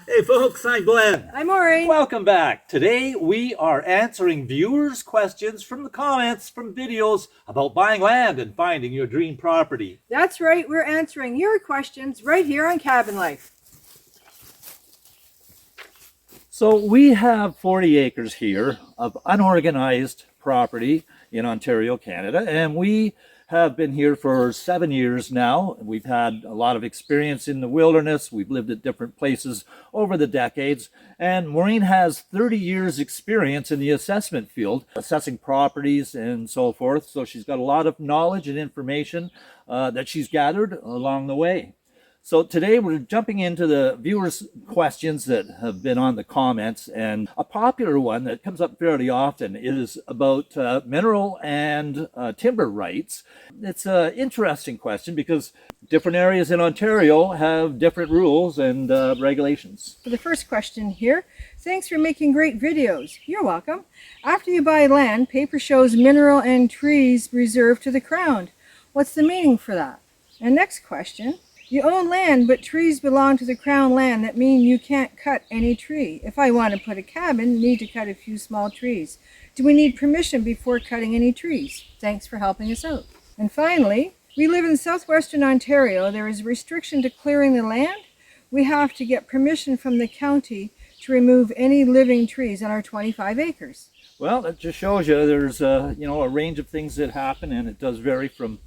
Hey folks, I'm Glenn. I'm Maureen. Welcome back. Today we are answering viewers' questions from the comments from videos about buying land and finding your dream property. That's right, we're answering your questions right here on Cabin Life. So we have 40 acres here of unorganized property in Ontario, Canada, and we have been here for 7 years now. We've had a lot of experience in the wilderness. We've lived at different places over the decades, and Maureen has 30 years experience in the assessment field, assessing properties and so forth. So she's got a lot of knowledge and information that she's gathered along the way. So today we're jumping into the viewers' questions that have been on the comments, and a popular one that comes up fairly often is about mineral and timber rights. It's an interesting question because different areas in Ontario have different rules and regulations. For the first question here, thanks for making great videos. You're welcome. After you buy land, paper shows mineral and trees reserved to the Crown. What's the meaning for that? And next question. You own land, but trees belong to the Crown land. That means you can't cut any tree. If I want to put a cabin, need to cut a few small trees. Do we need permission before cutting any trees? Thanks for helping us out. And finally, we live in southwestern Ontario. There is a restriction to clearing the land. We have to get permission from the county to remove any living trees on our 25 acres. Well, that just shows you there's a range of things that happen, and it does vary from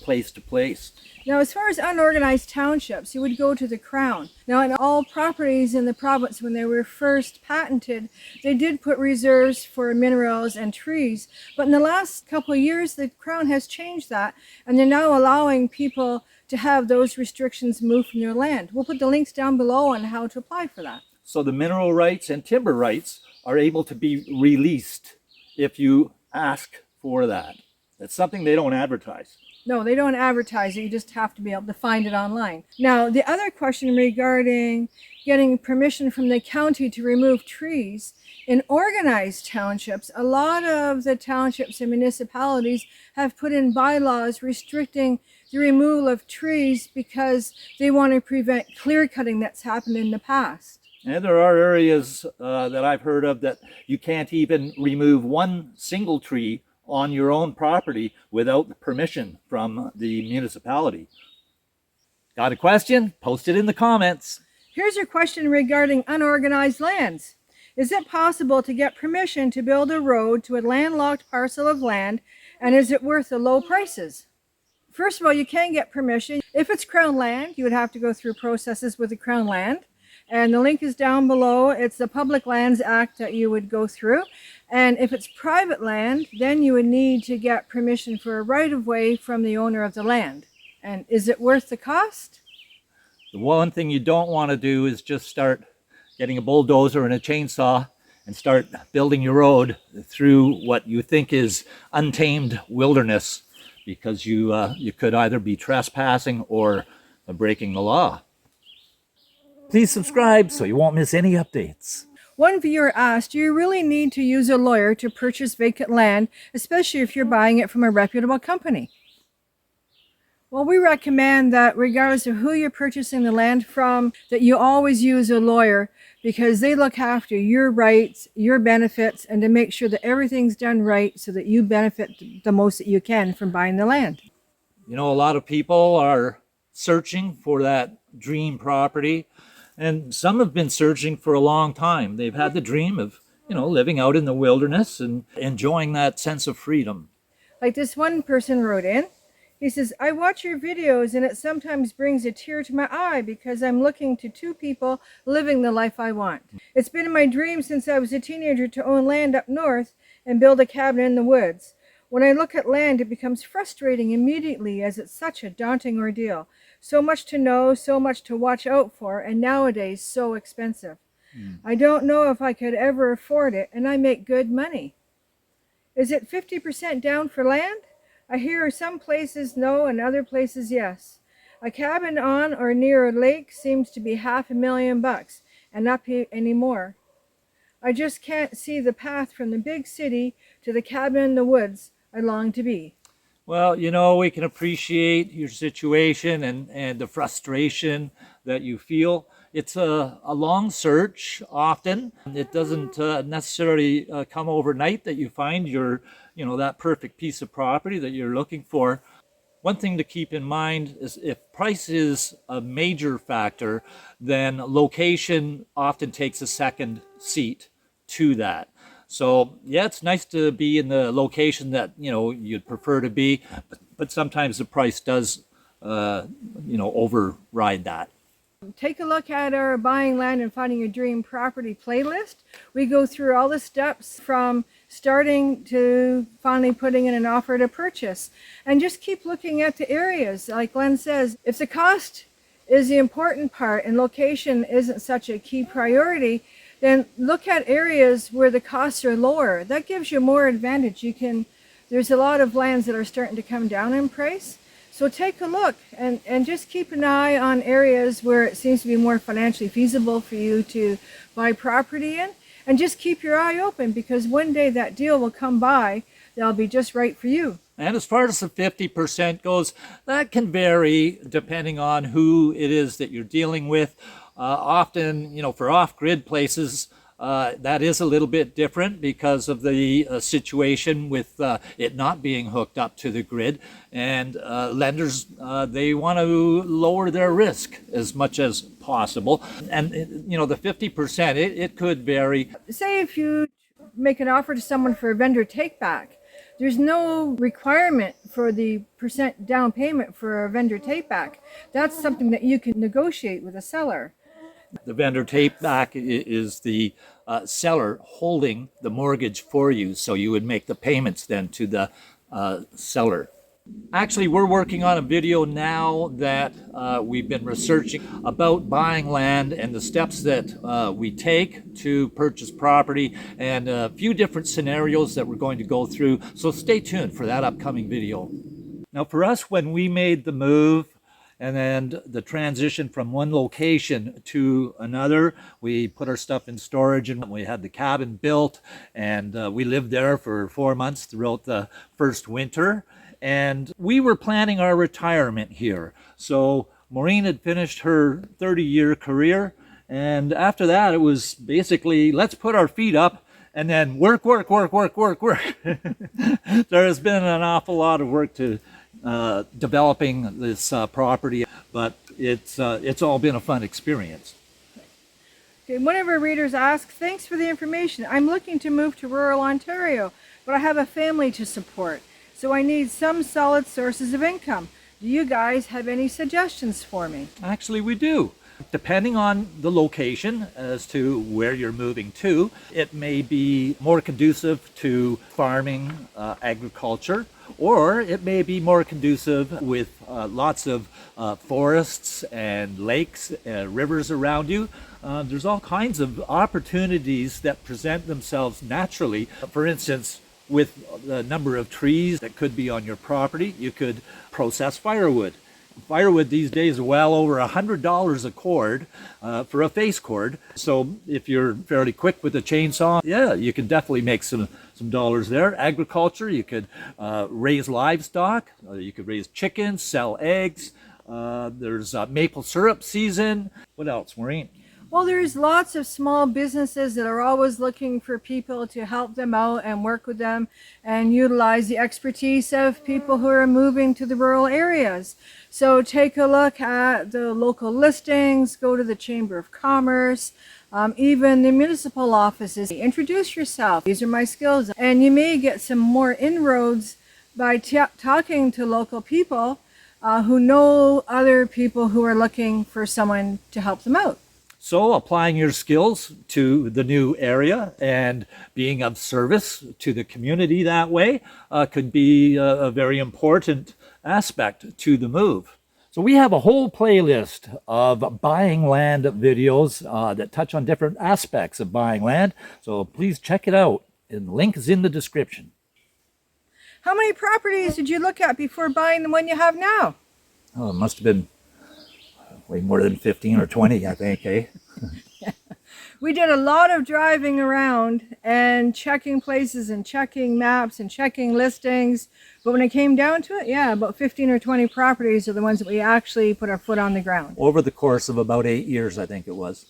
place to place. Now, as far as unorganized townships, you would go to the Crown. Now, in all properties in the province, when they were first patented, they did put reserves for minerals and trees. But in the last couple of years, the Crown has changed that, and they're now allowing people to have those restrictions moved from their land. We'll put the links down below on how to apply for that. So the mineral rights and timber rights are able to be released if you ask for that. That's something they don't advertise. No, they don't advertise it. You just have to be able to find it online. Now, the other question regarding getting permission from the county to remove trees. In organized townships, a lot of the townships and municipalities have put in bylaws restricting the removal of trees because they want to prevent clear cutting that's happened in the past. And there are areas that I've heard of that you can't even remove one single tree on your own property without permission from the municipality. Got a question? Post it in the comments. Here's your question regarding unorganized lands. Is it possible to get permission to build a road to a landlocked parcel of land, and is it worth the low prices? First of all, you can get permission. If it's Crown land, you would have to go through processes with the Crown land. And the link is down below. It's the Public Lands Act that you would go through. And if it's private land, then you would need to get permission for a right-of-way from the owner of the land. And is it worth the cost? The one thing you don't want to do is just start getting a bulldozer and a chainsaw and start building your road through what you think is untamed wilderness, because you could either be trespassing or breaking the law. Please subscribe so you won't miss any updates. One viewer asked, do you really need to use a lawyer to purchase vacant land, especially if you're buying it from a reputable company? Well, we recommend that regardless of who you're purchasing the land from, that you always use a lawyer, because they look after your rights, your benefits, and to make sure that everything's done right so that you benefit the most that you can from buying the land. You know, a lot of people are searching for that dream property. And some have been searching for a long time. They've had the dream of, living out in the wilderness and enjoying that sense of freedom. Like this one person wrote in, he says, I watch your videos and it sometimes brings a tear to my eye because I'm looking to two people living the life I want. It's been my dream since I was a teenager to own land up north and build a cabin in the woods. When I look at land, it becomes frustrating immediately as it's such a daunting ordeal. So much to know, so much to watch out for, and nowadays so expensive. I don't know if I could ever afford it, and I make good money. Is it 50% down for land? I hear some places no and other places yes. A cabin on or near a lake seems to be $500,000 and not anymore. I just can't see the path from the big city to the cabin in the woods I long to be. Well, we can appreciate your situation and the frustration that you feel. It's a long search often. It doesn't necessarily come overnight that you find your, that perfect piece of property that you're looking for. One thing to keep in mind is if price is a major factor, then location often takes a second seat to that. So yeah, it's nice to be in the location that you'd prefer to be, but sometimes the price does override that. Take a look at our Buying Land and Finding Your Dream Property playlist. We go through all the steps from starting to finally putting in an offer to purchase. And just keep looking at the areas. Like Glenn says, if the cost is the important part and location isn't such a key priority, then look at areas where the costs are lower. That gives you more advantage. There's a lot of lands that are starting to come down in price. So take a look and just keep an eye on areas where it seems to be more financially feasible for you to buy property in. And just keep your eye open, because one day that deal will come by that'll be just right for you. And as far as the 50% goes, that can vary depending on who it is that you're dealing with. Often, for off-grid places, that is a little bit different because of the situation with it not being hooked up to the grid. And lenders, they want to lower their risk as much as possible. And, the 50%, it could vary. Say if you make an offer to someone for a vendor take-back, there's no requirement for the percent down payment for a vendor take-back. That's something that you can negotiate with a seller. The vendor take-back is the seller holding the mortgage for you, so you would make the payments then to the seller. Actually, we're working on a video now that we've been researching about buying land and the steps that we take to purchase property, and a few different scenarios that we're going to go through. So stay tuned for that upcoming video. Now, for us, when we made the move and then the transition from one location to another, we put our stuff in storage and we had the cabin built, and we lived there for 4 months throughout the first winter. And we were planning our retirement here. So Maureen had finished her 30-year career, and after that it was basically, let's put our feet up and then work. There has been an awful lot of work to developing this property, but it's all been a fun experience. Okay, one of our readers asks, thanks for the information. I'm looking to move to rural Ontario, but I have a family to support, so I need some solid sources of income. Do you guys have any suggestions for me? Actually, we do. Depending on the location as to where you're moving to, it may be more conducive to farming, agriculture, or it may be more conducive with lots of forests and lakes, rivers around you. There's all kinds of opportunities that present themselves naturally. For instance, with the number of trees that could be on your property, you could process firewood. Firewood these days are well over $100 a cord for a face cord. So if you're fairly quick with a chainsaw, yeah, you can definitely make some dollars there. Agriculture, you could raise livestock, you could raise chickens, sell eggs. There's maple syrup season. What else, Maureen? Well, there's lots of small businesses that are always looking for people to help them out and work with them and utilize the expertise of people who are moving to the rural areas. So take a look at the local listings, go to the Chamber of Commerce, even the municipal offices. Introduce yourself. These are my skills. And you may get some more inroads by talking to local people who know other people who are looking for someone to help them out. So applying your skills to the new area and being of service to the community that way could be a very important aspect to the move. So we have a whole playlist of buying land videos that touch on different aspects of buying land. So please check it out. And the link is in the description. How many properties did you look at before buying the one you have now? Oh, it must have been way more than 15 or 20, I think, eh? We did a lot of driving around and checking places and checking maps and checking listings. But when it came down to it, yeah, about 15 or 20 properties are the ones that we actually put our foot on the ground. Over the course of about 8 years, I think it was.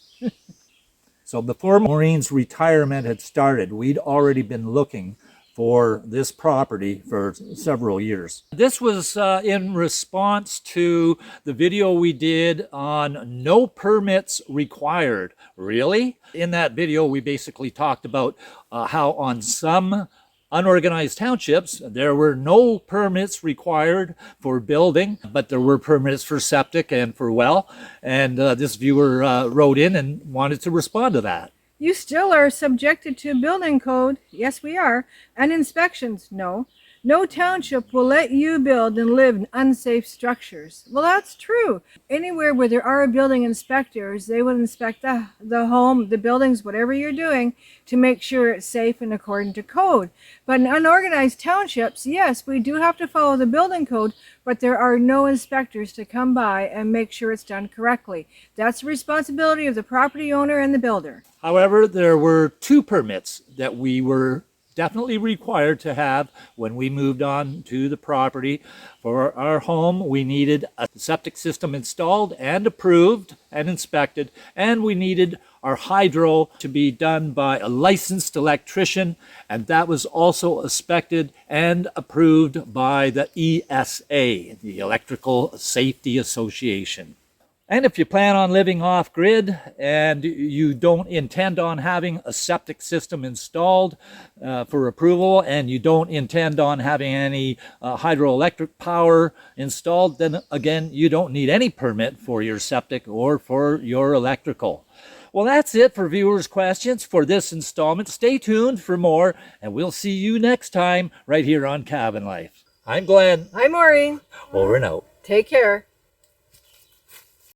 So before Maureen's retirement had started, we'd already been looking for this property for several years. This was in response to the video we did on no permits required. Really? In that video, we basically talked about how on some unorganized townships, there were no permits required for building, but there were permits for septic and for well. And this viewer wrote in and wanted to respond to that. You still are subjected to building code. Yes, we are. And inspections. No. No township will let you build and live in unsafe structures. Well, that's true. Anywhere where there are building inspectors, they will inspect the home, the buildings, whatever you're doing, to make sure it's safe and according to code. But in unorganized townships, yes, we do have to follow the building code, but there are no inspectors to come by and make sure it's done correctly. That's the responsibility of the property owner and the builder. However, there were 2 permits that we were definitely required to have when we moved on to the property. For our home, we needed a septic system installed and approved and inspected, and we needed our hydro to be done by a licensed electrician, and that was also inspected and approved by the ESA, the Electrical Safety Association. And if you plan on living off-grid and you don't intend on having a septic system installed for approval, and you don't intend on having any hydroelectric power installed, then again, you don't need any permit for your septic or for your electrical. Well, that's it for viewers' questions for this installment. Stay tuned for more, and we'll see you next time right here on Cabin Life. I'm Glenn. I'm Maureen. Over and out. Take care.